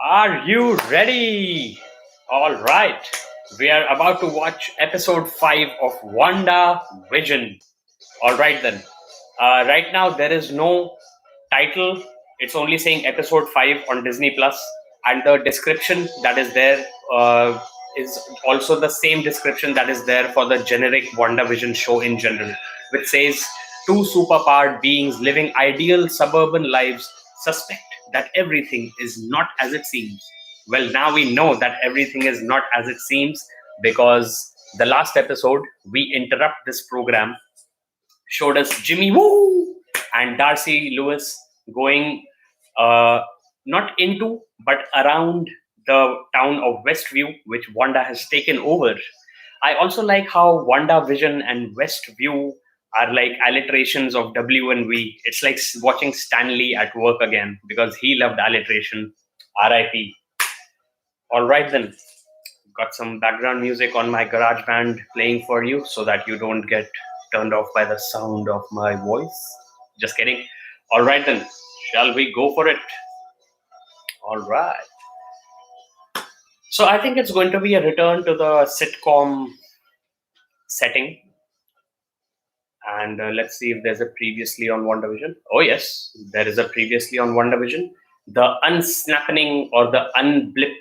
Are you ready? All right. We are about to watch episode 5 of WandaVision. All right, then. Right now, there is no title. It's only saying episode 5 on Disney Plus, and the description that is there is also the same description that is there for the generic WandaVision show in general, which says two superpowered beings living ideal suburban lives suspect that everything is not as it seems. Well, now we know that everything is not as it seems because the last episode, we interrupt this program, showed us Jimmy Woo and Darcy Lewis going not into but around the town of Westview, which Wanda has taken over. I also like how WandaVision and Westview are like alliterations of W and V. It's like watching Stanley at work again because he loved alliteration. RIP. All right, then. Got some background music on my garage band playing for you so that you don't get turned off by the sound of my voice. Just kidding. All right, then. Shall we go for it? All right. So I think it's going to be a return to the sitcom setting. And let's see if there's a previously on WandaVision. Oh, yes, there is a previously on WandaVision. The unsnapping or the unblip,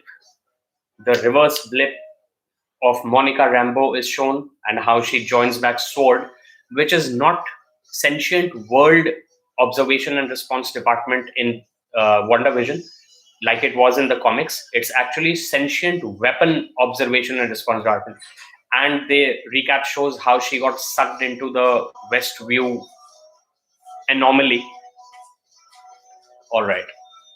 the reverse blip of Monica Rambeau is shown, and how she joins back SWORD, which is not sentient world observation and response department in WandaVision like it was in the comics. It's actually sentient weapon observation and response department. And the recap shows how she got sucked into the Westview anomaly. All right.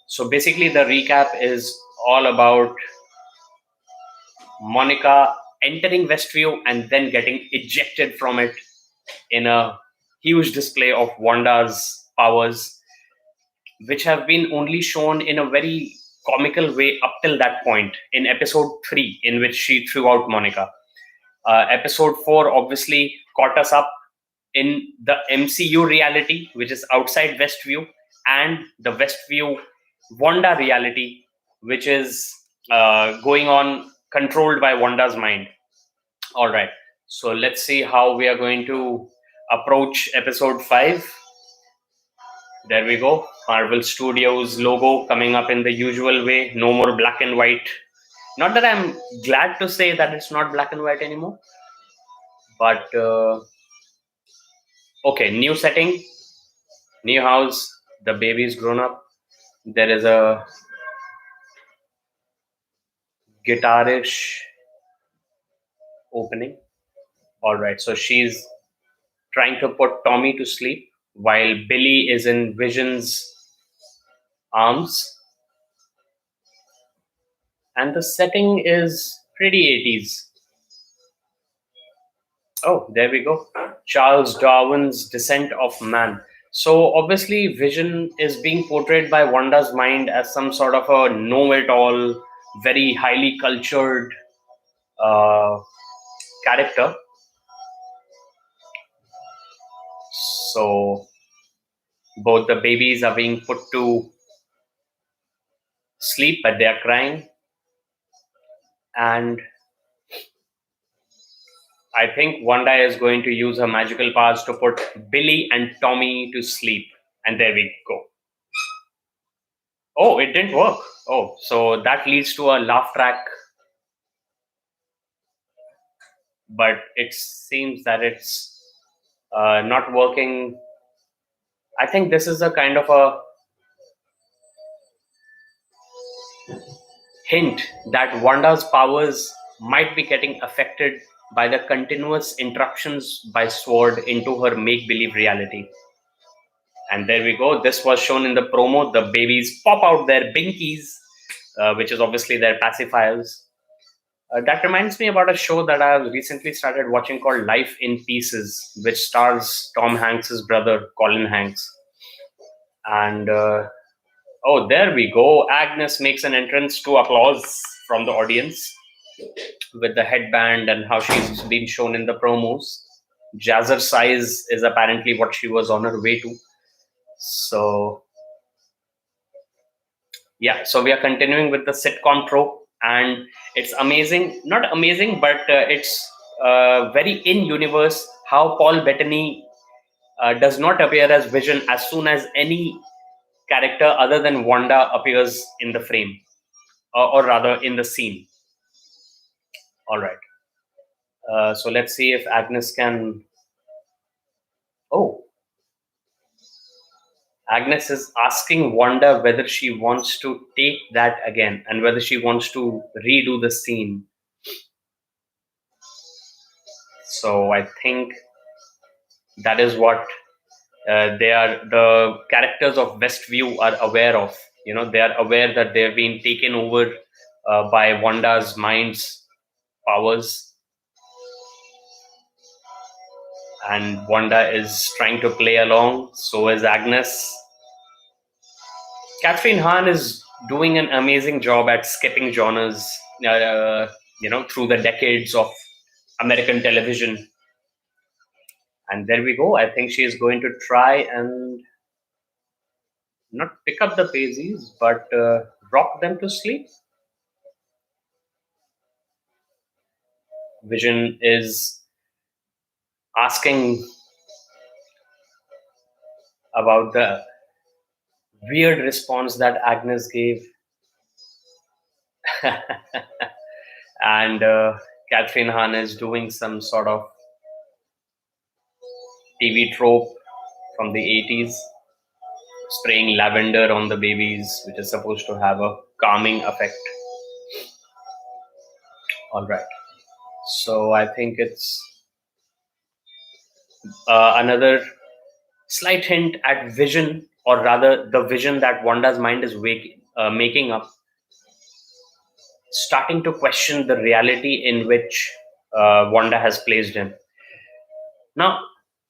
So basically, the recap is all about Monica entering Westview and then getting ejected from it in a huge display of Wanda's powers, which have been only shown in a very comical way up till that point in episode 3, in which she threw out Monica. Episode 4 obviously caught us up in the MCU reality, which is outside Westview, and the Westview Wanda reality, which is going on controlled by Wanda's mind. All right. So let's see how we are going to approach episode 5. There we go. Marvel Studios logo coming up in the usual way. No more black and white. Not that I'm glad to say that it's not black and white anymore. But, okay, new setting, new house. The baby's grown up. There is a guitarish opening. All right, so she's trying to put Tommy to sleep while Billy is in Vision's arms. And the setting is pretty 80s. Oh, there we go. Charles Darwin's Descent of Man. So obviously Vision is being portrayed by Wanda's mind as some sort of a know-it-all, very highly cultured character. So both the babies are being put to sleep, but they are crying. And I think Wanda is going to use her magical powers to put Billy and Tommy to sleep. And there we go. Oh, it didn't work. Oh, so that leads to a laugh track. But it seems that it's not working. I think this is a kind of a hint that Wanda's powers might be getting affected by the continuous interruptions by SWORD into her make-believe reality. And there we go. This was shown in the promo. The babies pop out their binkies, which is obviously their pacifiers. That reminds me about a show that I recently started watching called Life in Pieces, which stars Tom Hanks's brother, Colin Hanks. And oh, there we go. Agnes makes an entrance to applause from the audience with the headband and how she's been shown in the promos. Jazzercise is apparently what she was on her way to. So Yeah, so we are continuing with the sitcom trope, and it's amazing, not amazing, but it's very in universe how Paul Bettany does not appear as Vision as soon as any character other than Wanda appears in the frame, or rather in the scene. All right. So let's see if Agnes can. Oh, Agnes is asking Wanda whether she wants to take that again and whether she wants to redo the scene. So I think that is what they are. The characters of Westview are aware of. They are aware that they have been taken over by Wanda's mind's powers, and Wanda is trying to play along. So is Agnes. Catherine Hahn is doing an amazing job at skipping genres, through the decades of American television. And there we go. I think she is going to try and not pick up the daisies, but rock them to sleep. Vision is asking about the weird response that Agnes gave. And Catherine Hahn is doing some sort of TV trope from the 80s, spraying lavender on the babies, which is supposed to have a calming effect. All right. So I think it's another slight hint at Vision, or rather the vision that Wanda's mind is making up, starting to question the reality in which Wanda has placed him. Now,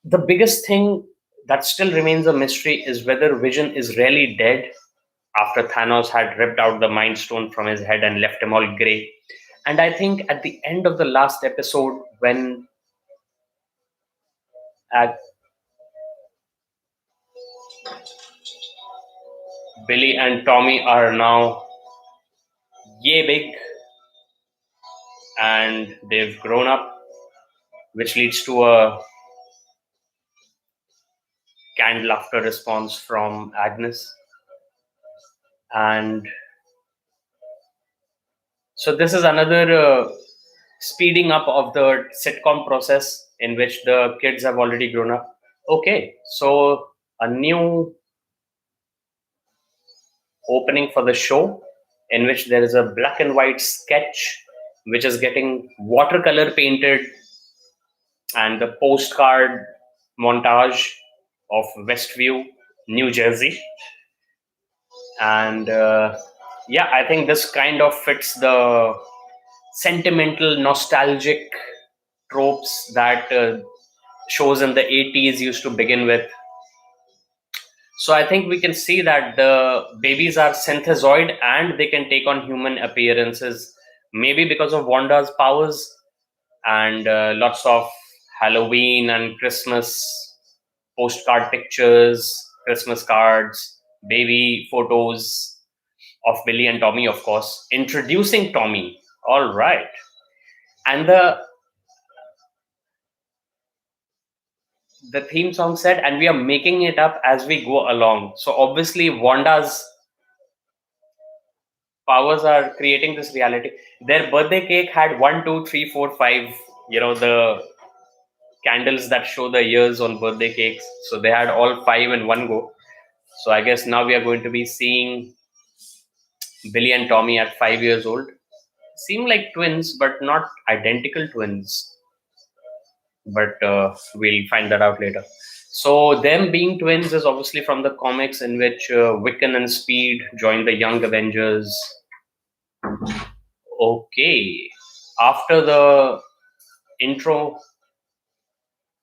the biggest thing that still remains a mystery is whether Vision is really dead after Thanos had ripped out the Mind Stone from his head and left him all grey. And I think at the end of the last episode, when Billy and Tommy are now yay big and they've grown up, which leads to a canned laughter response from Agnes. And so this is another speeding up of the sitcom process in which the kids have already grown up. Okay, so a new opening for the show in which there is a black and white sketch which is getting watercolor painted, and the postcard montage of Westview, New Jersey. And yeah, I think this kind of fits the sentimental, nostalgic tropes that shows in the 80s used to begin with. So I think we can see that the babies are synthezoid and they can take on human appearances, maybe because of Wanda's powers, and lots of Halloween and Christmas postcard pictures, Christmas cards, baby photos of Billy and Tommy, of course, introducing Tommy. All right. And the theme song said, and we are making it up as we go along. So obviously Wanda's powers are creating this reality. Their birthday cake had 1, 2, 3, 4, 5, the candles that show the years on birthday cakes. So they had all 5 in one go. So I guess now we are going to be seeing Billy and Tommy at 5 years old. Seem like twins, but not identical twins. But we'll find that out later. So them being twins is obviously from the comics in which Wiccan and Speed join the Young Avengers. Okay. After the intro,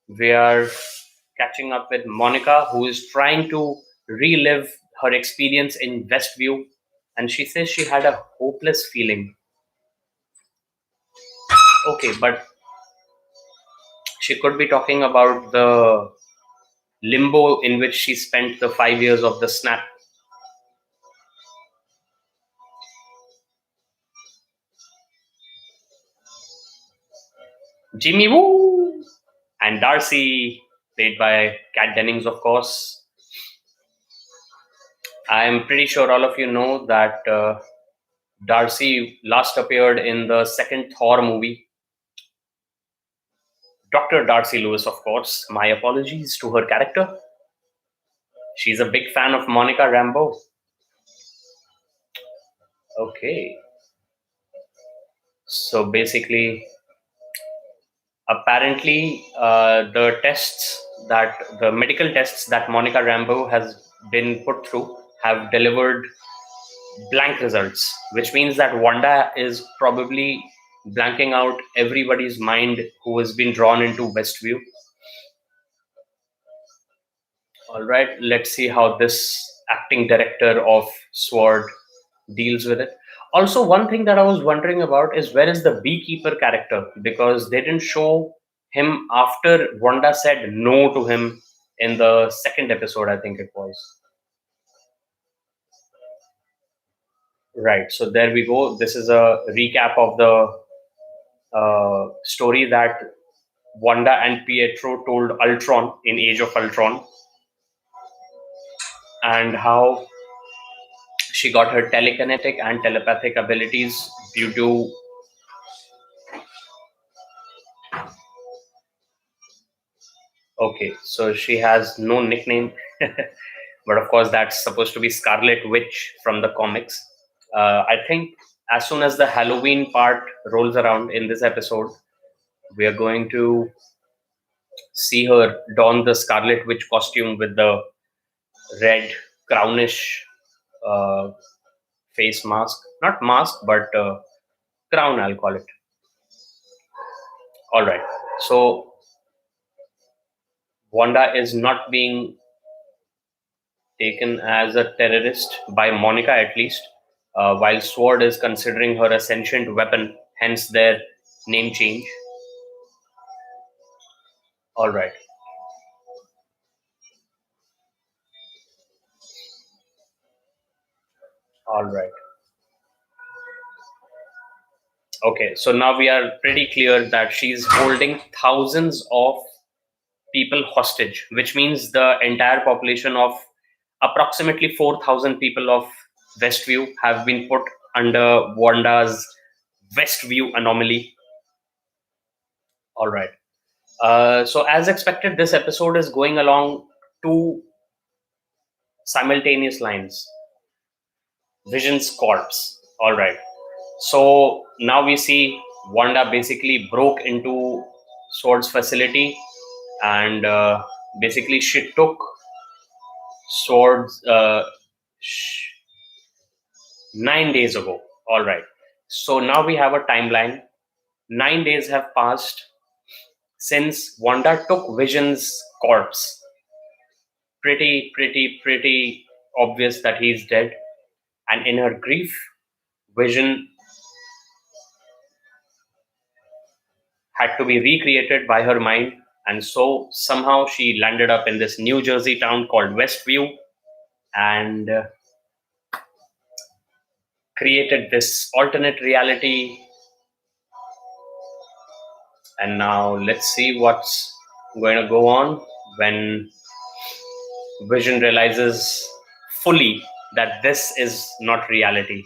we are catching up with Monica, who is trying to relive her experience in Westview, and she says she had a hopeless feeling. Okay, but she could be talking about the limbo in which she spent the 5 years of the snap. Jimmy Woo and Darcy, played by Kat Dennings, of course. I'm pretty sure all of you know that Darcy last appeared in the second Thor movie. Dr. Darcy Lewis, of course. My apologies to her character. She's a big fan of Monica Rambeau. Okay. So basically, apparently, the medical tests that Monica Rambeau has been put through have delivered blank results, which means that Wanda is probably blanking out everybody's mind who has been drawn into Westview. All right, let's see how this acting director of Sword deals with it. Also, one thing that I was wondering about is where is the beekeeper character? Because they didn't show him after Wanda said no to him in the second episode, I think it was. Right, so there we go. This is a recap of the story that Wanda and Pietro told Ultron in Age of Ultron, and how she got her telekinetic and telepathic abilities due to. Okay, so she has no nickname, but of course that's supposed to be Scarlet Witch from the comics. I think as soon as the Halloween part rolls around in this episode, we are going to see her don the Scarlet Witch costume with the red crownish uh, face mask. Not mask, but crown, I'll call it. All right. So Wanda is not being taken as a terrorist by Monica, at least, while Sword is considering her a sentient weapon, hence their name change. All right. All right. Okay. So now we are pretty clear that she's holding thousands of people hostage, which means the entire population of approximately 4,000 people of Westview have been put under Wanda's Westview anomaly. All right. So, as expected, this episode is going along two simultaneous lines. Vision's corpse. All right. So now we see Wanda basically broke into Sword's facility, and basically she took Sword's 9 days ago. All right. So now we have a timeline. 9 days have passed since Wanda took Vision's corpse. Pretty obvious that he's dead. And in her grief, Vision had to be recreated by her mind. And so somehow she landed up in this New Jersey town called Westview and created this alternate reality. And now let's see what's going to go on when Vision realizes fully that this is not reality.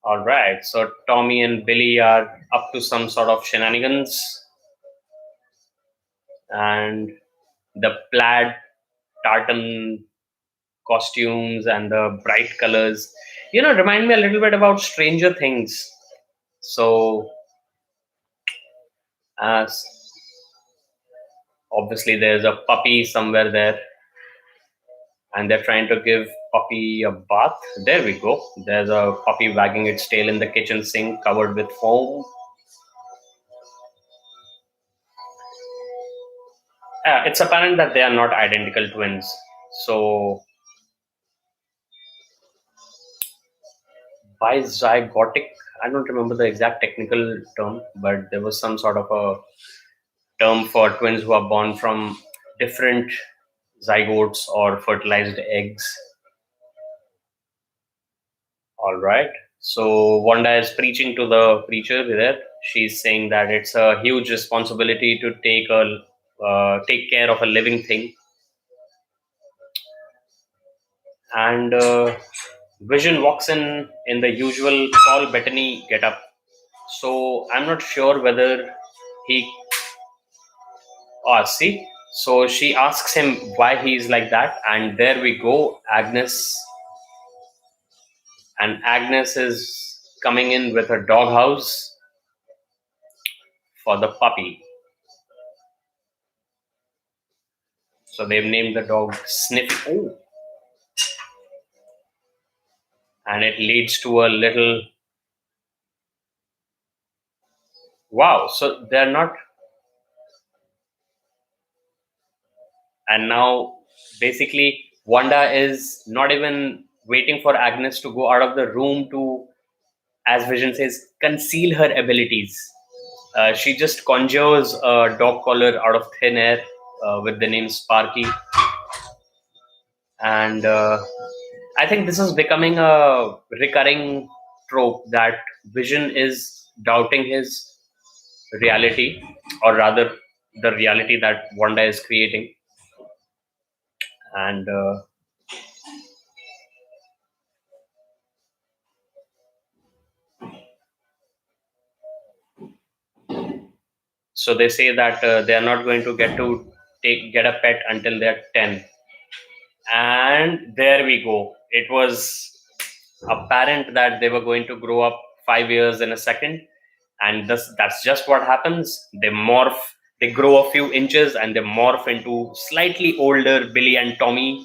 All right, so Tommy and Billy are up to some sort of shenanigans, and the plaid tartan costumes and the bright colors, remind me a little bit about Stranger Things. So, as obviously, there's a puppy somewhere there, and they're trying to give puppy a bath. There we go. There's a puppy wagging its tail in the kitchen sink covered with foam. It's apparent that they are not identical twins. So, bizygotic, I don't remember the exact technical term, but there was some sort of a term for twins who are born from different zygotes or fertilized eggs. All right. So Wanda is preaching to the preacher there. She's saying that it's a huge responsibility to take care of a living thing, and Vision walks in the usual Paul Bettany getup. So I'm not sure whether he. See. So she asks him why he's like that, and there we go, Agnes, and Agnes is coming in with her doghouse for the puppy. So they've named the dog Sniffy. Oh, and it leads to a little wow. So they're not, and now basically Wanda is not even waiting for Agnes to go out of the room to, as Vision says, conceal her abilities. She just conjures a dog collar out of thin air with the name Sparky, and I think this is becoming a recurring trope that Vision is doubting his reality, or rather, the reality that Wanda is creating. And so they say that they are not going to get a pet until they're 10. And there we go. It was apparent that they were going to grow up 5 years in a second, and that's just what happens. They morph, they grow a few inches, and they morph into slightly older Billy and Tommy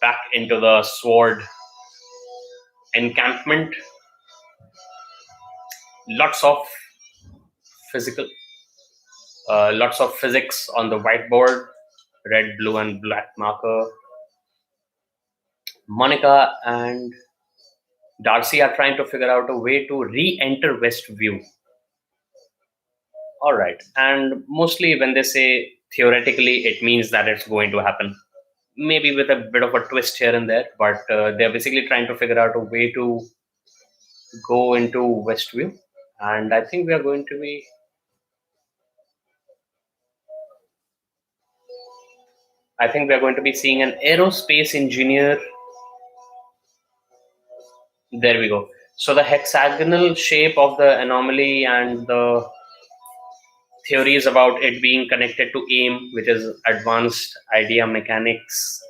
back into the sword encampment. Lots of physical, lots of physics on the whiteboard, red, blue, and black marker. Monica and Darcy are trying to figure out a way to re-enter Westview. All right, and mostly when they say theoretically, it means that it's going to happen. Maybe with a bit of a twist here and there, but they're basically trying to figure out a way to go into Westview, and I think we are going to be. I think we are going to be seeing an aerospace engineer. There we go. So the hexagonal shape of the anomaly and the theories about it being connected to AIM, which is Advanced Idea Mechanics,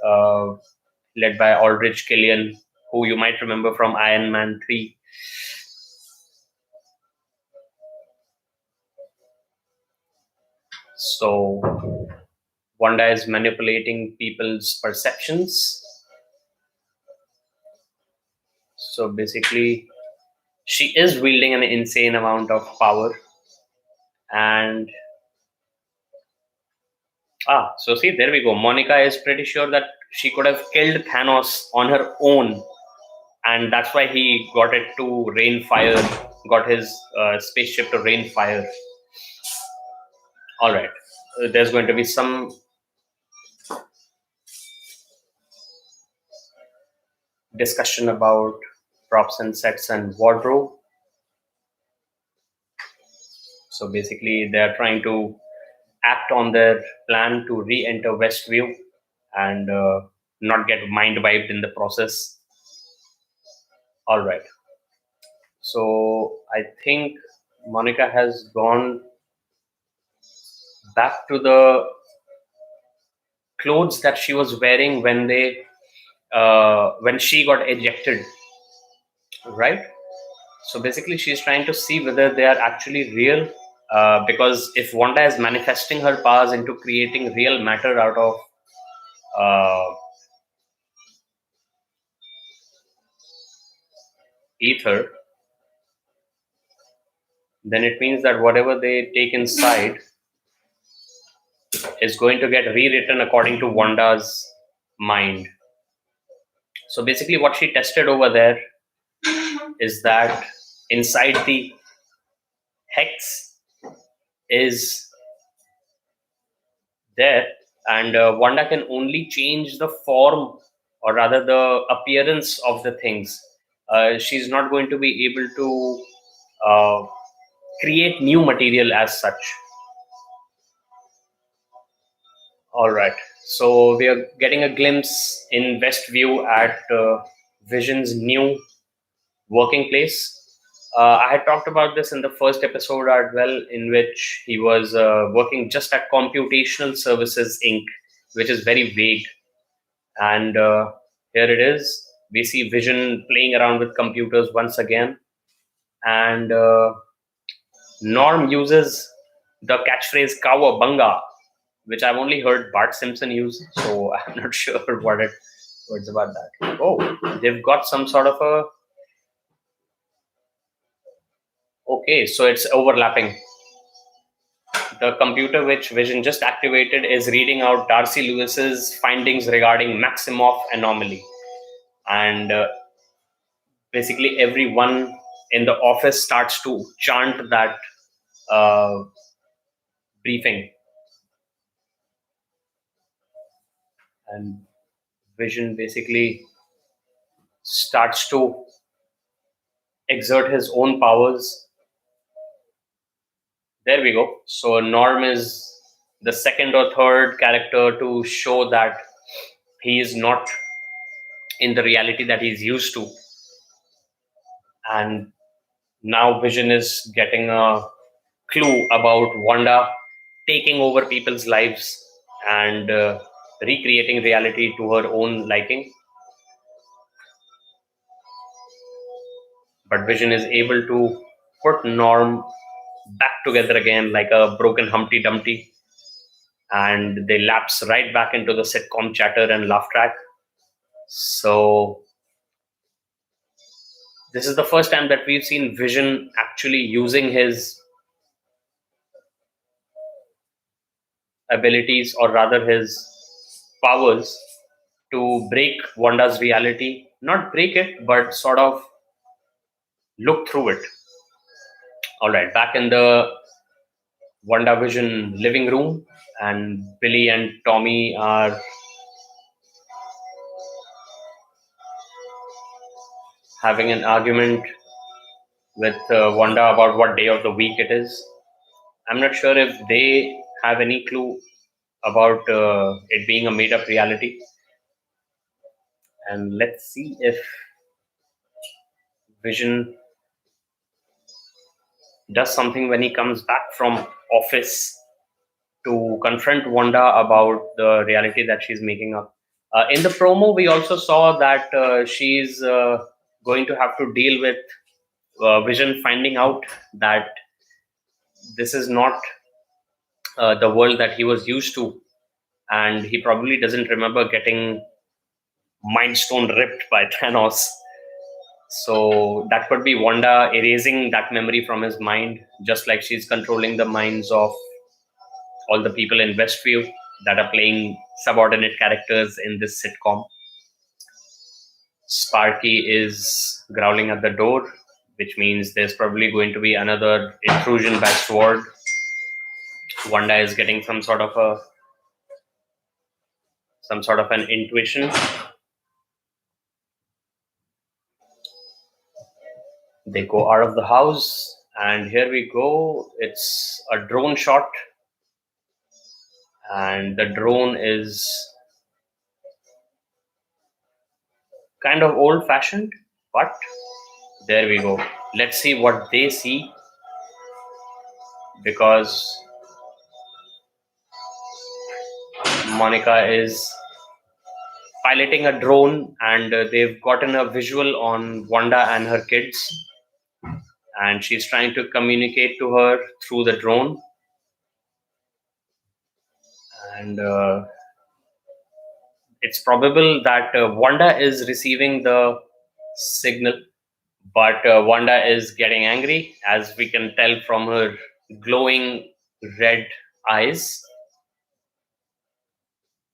led by Aldrich Killian, who you might remember from Iron Man 3. So Wanda is manipulating people's perceptions. So basically, she is wielding an insane amount of power. And so see, there we go. Monica is pretty sure that she could have killed Thanos on her own, and that's why he got it to rain fire, got his spaceship to rain fire. All right, there's going to be some discussion about props and sets and wardrobe. So basically, they're trying to act on their plan to re-enter Westview and not get mind wiped in the process. All right. So I think Monica has gone back to the clothes that she was wearing when she got ejected, right? So basically, she's trying to see whether they are actually real. Because if Wanda is manifesting her powers into creating real matter out of ether, then it means that whatever they take inside is going to get rewritten according to Wanda's mind. So basically, what she tested over there is that inside the hex is there, and Wanda can only change the form or rather the appearance of the things. She's not going to be able to create new material as such. All right. So we are getting a glimpse in Westview at Vision's new working place. I had talked about this in the first episode as well, in which he was working just at Computational Services Inc., which is very vague. And here it is. We see Vision playing around with computers once again. And Norm uses the catchphrase "Cowabunga," which I've only heard Bart Simpson use, so I'm not sure what's about that. Oh, they've got some sort of a. Okay, so it's overlapping. The computer which Vision just activated is reading out Darcy Lewis's findings regarding Maximoff anomaly, and basically everyone in the office starts to chant that uh, briefing, and Vision basically starts to exert his own powers. There we go. So Norm is the second or third character to show that he is not in the reality that he's used to. And now Vision is getting a clue about Wanda taking over people's lives and recreating reality to her own liking. But Vision is able to put Norm back together again like a broken Humpty Dumpty, and they lapse right back into the sitcom chatter and laugh track. So this is the first time that we've seen Vision actually using his abilities, or rather his powers, to break Wanda's reality. Not break it, but sort of look through it. All right, back in the WandaVision living room, and Billy and Tommy are having an argument with Wanda about what day of the week it is. I'm not sure if they have any clue about it being a made up reality. And let's see if Vision does something when he comes back from office to confront Wanda about the reality that she's making up. In the promo, we also saw that she's going to have to deal with Vision finding out that this is not the world that he was used to, and he probably doesn't remember getting Mind Stone ripped by Thanos. So that could be Wanda erasing that memory from his mind, just like she's controlling the minds of all the people in Westview that are playing subordinate characters in this sitcom. Sparky is growling at the door, which means there's probably going to be another intrusion by Sword. Wanda is getting some sort of an intuition. They go out of the house, and here we go. It's a drone shot, and the drone is kind of old-fashioned, but there we go. Let's see what they see, because Monica is piloting a drone, and they've gotten a visual on Wanda and her kids, and she's trying to communicate to her through the drone. And it's probable that Wanda is receiving the signal, but Wanda is getting angry, as we can tell from her glowing red eyes.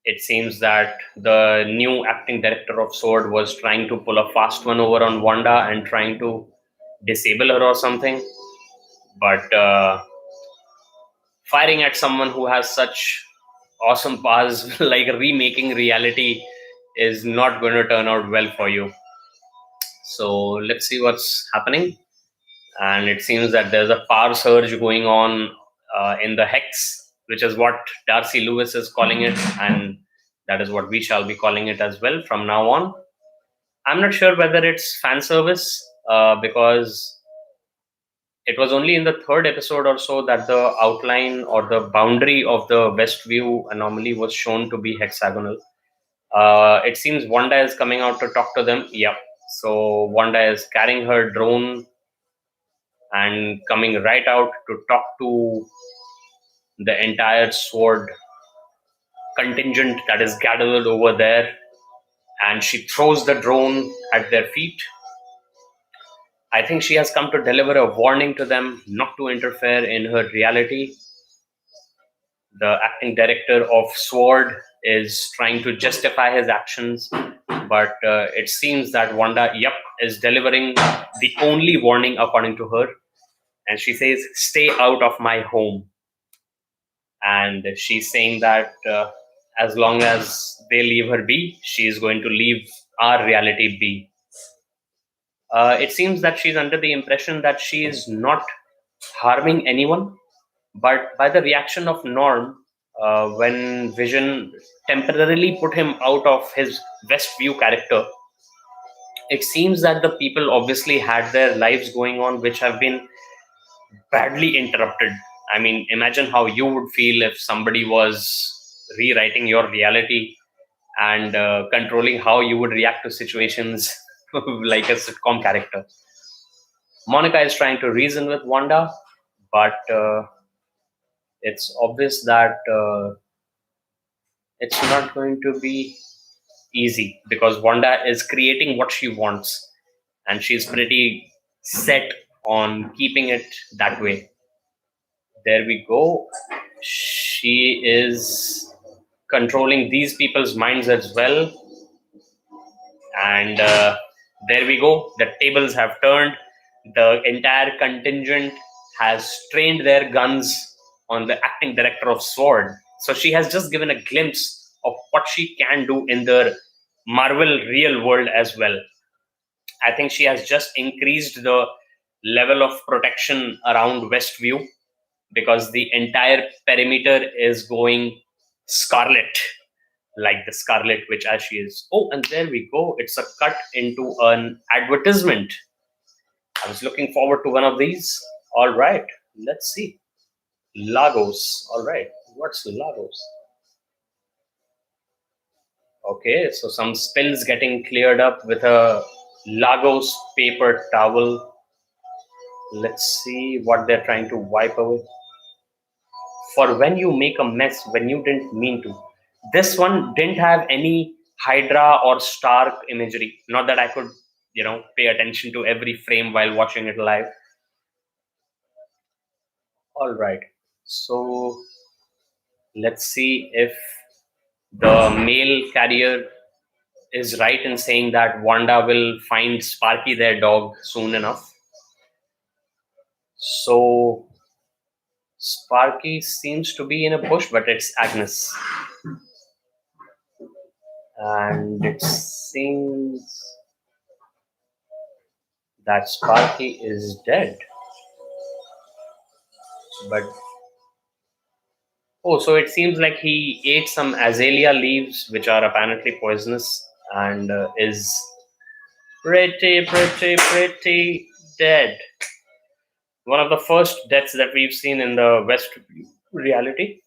It seems that the new acting director of Sword was trying to pull a fast one over on Wanda and trying to disable her or something. But firing at someone who has such awesome powers, like remaking reality, is not going to turn out well for you. So let's see what's happening. And it seems that there's a power surge going on in the hex, which is what Darcy Lewis is calling it, and that is what we shall be calling it as well from now on. I'm not sure whether it's fan service because it was only in the third episode or so that the outline or the boundary of the Westview anomaly was shown to be hexagonal. It seems Wanda is coming out to talk to them. Yep. So Wanda is carrying her drone and coming right out to talk to the entire sword contingent that is gathered over there. And she throws the drone at their feet. I think she has come to deliver a warning to them not to interfere in her reality. The acting director of Sword is trying to justify his actions, but it seems that Wanda, is delivering the only warning according to her. And she says, "Stay out of my home." And she's saying that as long as they leave her be, she is going to leave our reality be. It seems that she's under the impression that she is not harming anyone, but by the reaction of Norm, when Vision temporarily put him out of his Westview character, it seems that the people obviously had their lives going on, which have been badly interrupted. I mean, imagine how you would feel if somebody was rewriting your reality and controlling how you would react to situations like a sitcom character. Monica is trying to reason with Wanda, but it's obvious that it's not going to be easy because Wanda is creating what she wants and she's pretty set on keeping it that way. There we go. She is controlling these people's minds as well. And there we go. The tables have turned. The entire contingent has trained their guns on the acting director of Sword. So she has just given a glimpse of what she can do in the Marvel real world as well. I think she has just increased the level of protection around Westview because the entire perimeter is going scarlet, like the Scarlet Witch as she is. Oh, and there we go. It's a cut into an advertisement. I was looking forward to one of these. All right, let's see. Lagos. All right, what's Lagos? Okay, so some spills getting cleared up with a Lagos paper towel. Let's see what they're trying to wipe away. For when you make a mess when you didn't mean to. This one didn't have any Hydra or Stark imagery. Not that I could, pay attention to every frame while watching it live. All right. So let's see if the mail carrier is right in saying that Wanda will find Sparky, their dog, soon enough. So Sparky seems to be in a bush, but it's Agnes. And it seems that Sparky is dead. But so it seems like he ate some azalea leaves, which are apparently poisonous, and is pretty dead. One of the first deaths that we've seen in the West reality.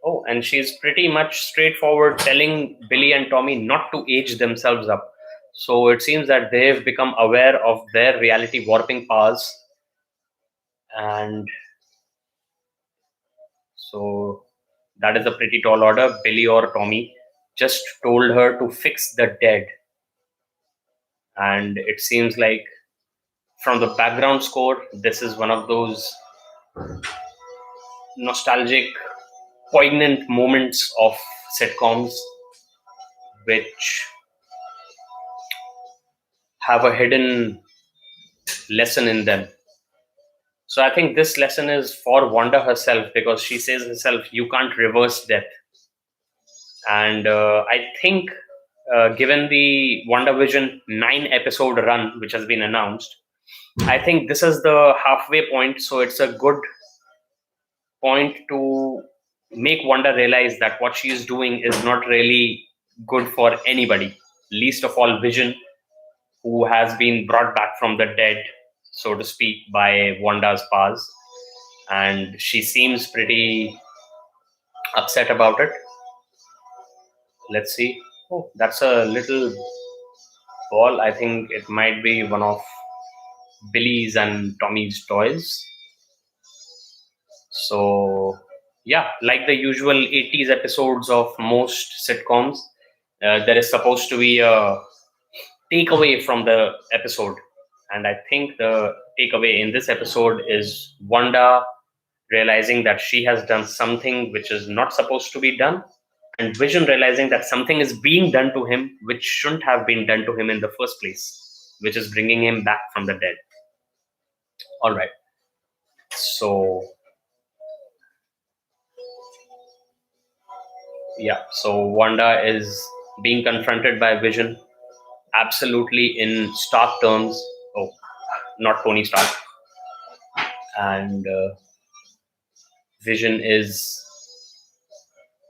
Oh, and she's pretty much straightforward, telling Billy and Tommy not to age themselves up. So it seems that they've become aware of their reality warping powers. And so that is a pretty tall order. Billy or Tommy just told her to fix the dead. And it seems like from the background score, this is one of those nostalgic, poignant moments of sitcoms which have a hidden lesson in them. So I think this lesson is for Wanda herself because she says herself, you can't reverse death. And I think, given the WandaVision 9 episode run, which has been announced, I think this is the halfway point. So it's a good point to make Wanda realize that what she is doing is not really good for anybody, least of all Vision, who has been brought back from the dead, so to speak, by Wanda's powers. And she seems pretty upset about it. Let's see. Oh, that's a little ball. I think it might be one of Billy's and Tommy's toys. So, yeah, like the usual 80s episodes of most sitcoms, there is supposed to be a takeaway from the episode. And I think the takeaway in this episode is Wanda realizing that she has done something which is not supposed to be done, and Vision realizing that something is being done to him which shouldn't have been done to him in the first place, which is bringing him back from the dead. All right. So, yeah, so Wanda is being confronted by Vision absolutely in stark terms. Oh, not Tony Stark. And Vision is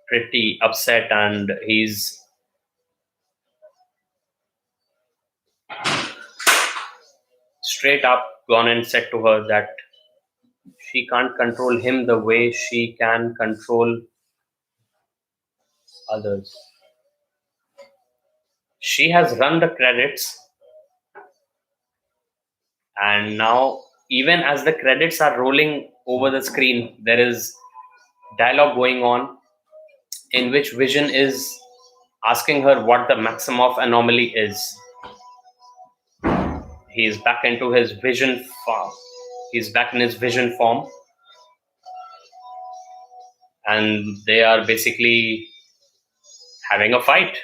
pretty upset, and he's straight up gone and said to her that she can't control him the way she can control others. She has run the credits, and now, even as the credits are rolling over the screen, there is dialogue going on in which Vision is asking her what the Maximoff anomaly is. He's back into his vision form. He's back in his vision form, and they are basically having a fight.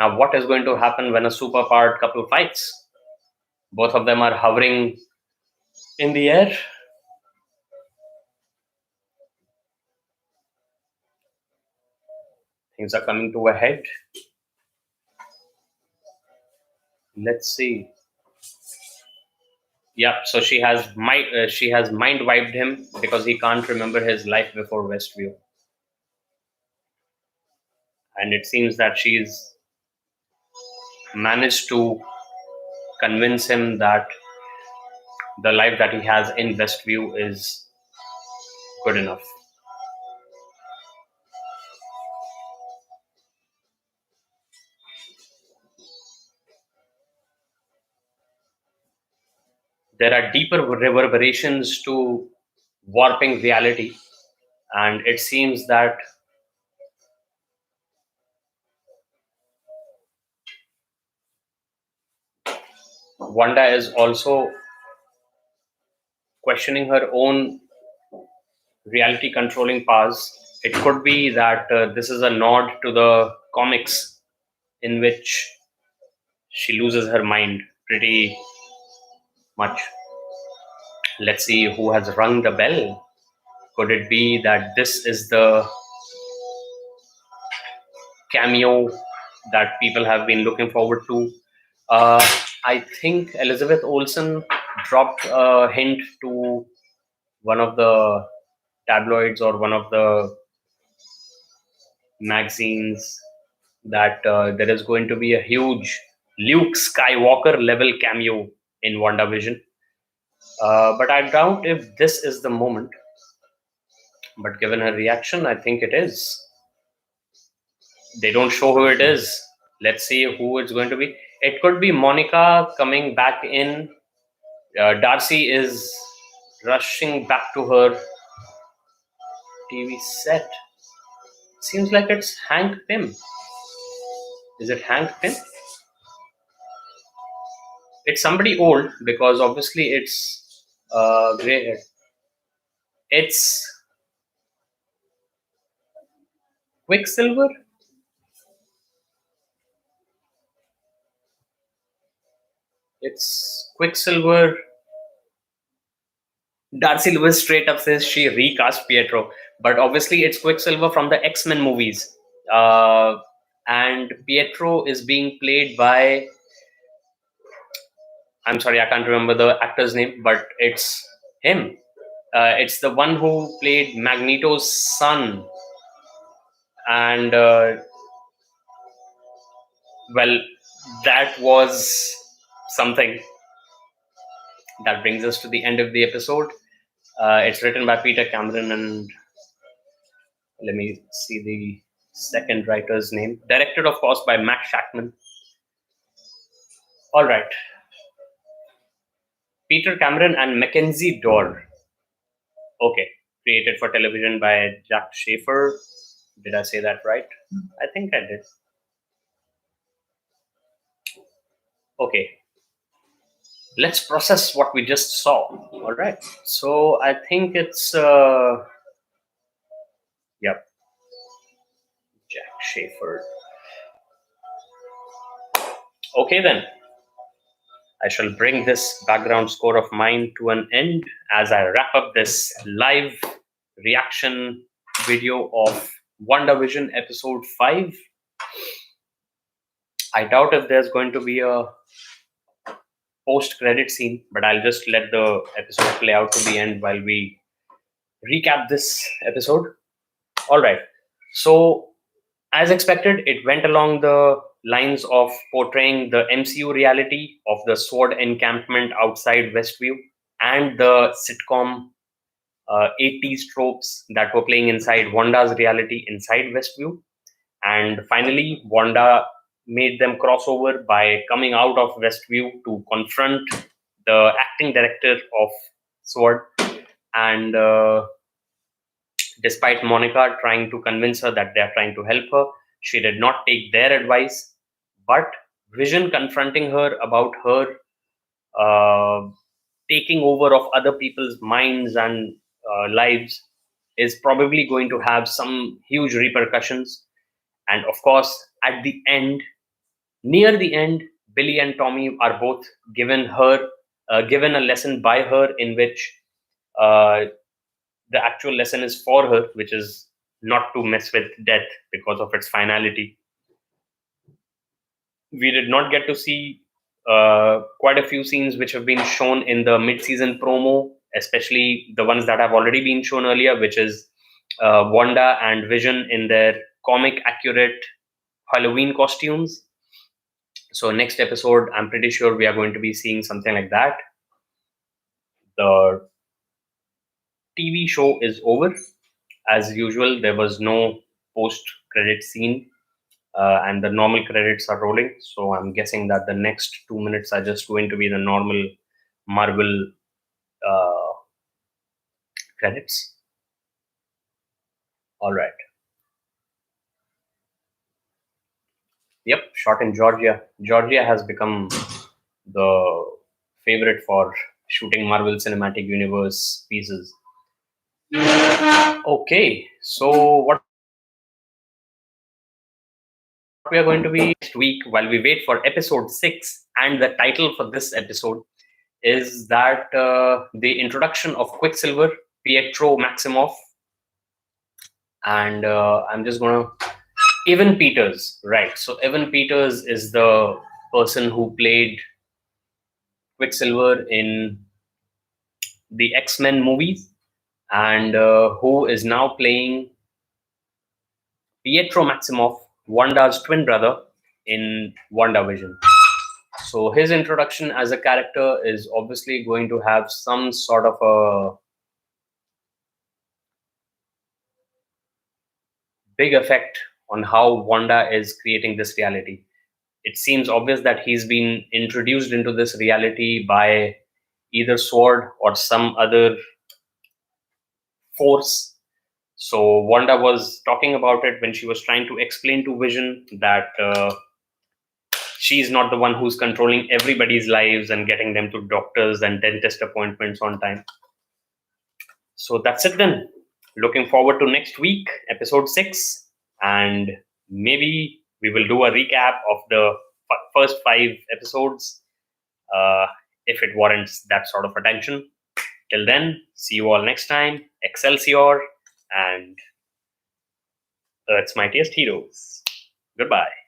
Now, what is going to happen when a superpowered couple fights? Both of them are hovering in the air. Things are coming to a head. Let's see. Yeah, so she has mind wiped him because he can't remember his life before Westview, and it seems that she's managed to convince him that the life that he has in Westview is good enough. There are deeper reverberations to warping reality, and it seems that Wanda is also questioning her own reality controlling powers. It could be that this is a nod to the comics in which she loses her mind pretty much. Let's see who has rung the bell. Could it be that this is the cameo that people have been looking forward to? I think Elizabeth Olsen dropped a hint to one of the tabloids or one of the magazines that there is going to be a huge Luke Skywalker level cameo in WandaVision. But I doubt if this is the moment. But given her reaction, I think it is. They don't show who it is. Let's see who it's going to be. It could be Monica coming back in. Darcy is rushing back to her TV set. Seems like it's Hank Pym. Is it Hank Pym? It's somebody old because obviously it's grey hair. It's Quicksilver. It's Quicksilver. Darcy Lewis straight up says she recast Pietro, but obviously it's Quicksilver from the X-Men movies. And Pietro is being played by, I'm sorry, I can't remember the actor's name, but it's him. It's the one who played Magneto's son. And, well, that was something. That brings us to the end of the episode. It's written by Peter Cameron, and let me see the second writer's name. Directed, of course, by Matt Shackman. All right. Peter Cameron and Mackenzie Dorr. Okay. Created for television by Jack Schaefer. Did I say that right? I think I did. Okay. Let's process what we just saw. All right. So I think it's, yep, Jack Schaefer. Okay, then. I shall bring this background score of mine to an end as I wrap up this live reaction video of WandaVision episode 5. I doubt if there's going to be a post-credit scene, but I'll just let the episode play out to the end while we recap this episode. All right. So, as expected, it went along the lines of portraying the MCU reality of the sword encampment outside Westview and the sitcom 80s tropes that were playing inside Wanda's reality inside Westview. And finally, Wanda made them cross over by coming out of Westview to confront the acting director of Sword. And despite Monica trying to convince her that they're trying to help her, she did not take their advice. But Vision confronting her about her taking over of other people's minds and lives is probably going to have some huge repercussions. And of course, at the end, near the end, Billy and Tommy are both given a lesson by her in which uh, the actual lesson is for her, which is not to mess with death because of its finality. We did not get to see quite a few scenes which have been shown in the mid-season promo, especially the ones that have already been shown earlier, which is Wanda and Vision in their comic accurate Halloween costumes. So next episode, I'm pretty sure we are going to be seeing something like that. The TV show is over. As usual, there was no post-credit scene. And the normal credits are rolling. So I'm guessing that the next 2 minutes are just going to be the normal Marvel credits. All right. Yep, shot in Georgia. Georgia has become the favorite for shooting Marvel Cinematic Universe pieces. Okay, so what we are going to be next week while we wait for episode 6, and the title for this episode is that the introduction of Quicksilver, Pietro Maximoff, and I'm just going to Evan Peters, right? So Evan Peters is the person who played Quicksilver in the X-Men movies, and who is now playing Pietro Maximoff, Wanda's twin brother, in WandaVision. So his introduction as a character is obviously going to have some sort of a big effect on how Wanda is creating this reality. It seems obvious that he's been introduced into this reality by either Sword or some other force. So Wanda was talking about it when she was trying to explain to Vision that she's not the one who's controlling everybody's lives and getting them to doctors and dentist appointments on time. So that's it then. Looking forward to next week, episode 6, and maybe we will do a recap of the first 5 episodes if it warrants that sort of attention. Till then, see you all next time. Excelsior and Earth's Mightiest Heroes. Goodbye.